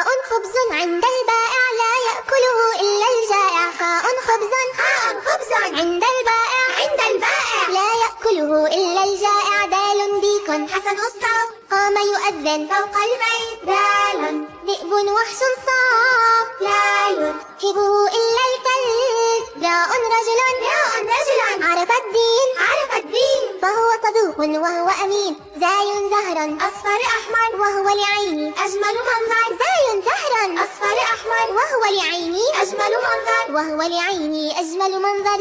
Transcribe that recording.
خبز عند البائع لا يأكله إلا الجائع. خبز عند البائع لا يأكله إلا الجائع. دال ديك حسن الصوت قام يؤذن فوق البيت. دال ذئب وحش صاف لا يركبه إلا الكلب. راء رجل عرف الدين فهو صدوق وهو أمين. زاي زهرا أصفر أحمر وهو لعيني أجمل منظر. زاي زهرا أصفر أحمر وهو لعيني أجمل منظر.